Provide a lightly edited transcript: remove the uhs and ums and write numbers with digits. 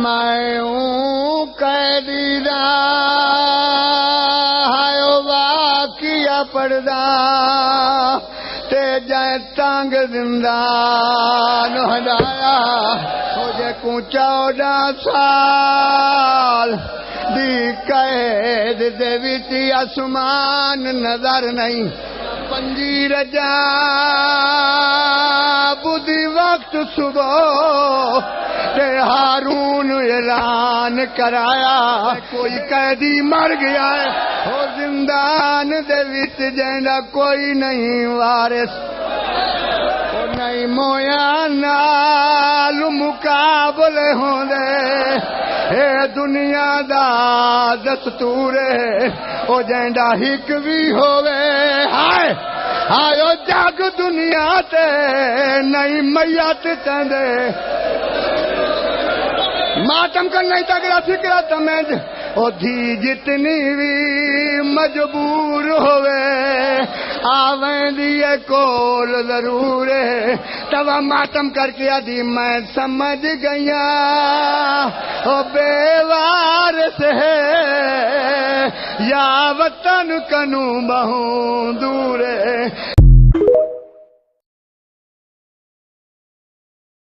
میں قیدی دا ہائیو واقعہ پڑھدا تے جائے تانگ زندان ہدایا ہو جے کو 14 سال دی قید دے وچ آسمان نظر نہیں پنجی رجا بدھی وقت صبح تے ہارون اعلان کرایا کوئی قیدی مر گیا ہے وہ زندان دے وچ جیندا کوئی نہیں وارث نہیں مویا نال مقابلے ہوندے اے دنیا دا دستور او جیندا ہک بھی ہووے ہائے آیو جگ دنیا تے نہیں میت چندے ماتم کر نہیں تگڑا فکرہ تمہیں او دھی جتنی بھی مجبور ہوئے آویں دیئے کول ضرور ہے تب ماتم کر کے آدھی میں سمجھ گیا او بے وارث ہے یا وطن کنو بہوں دور ہے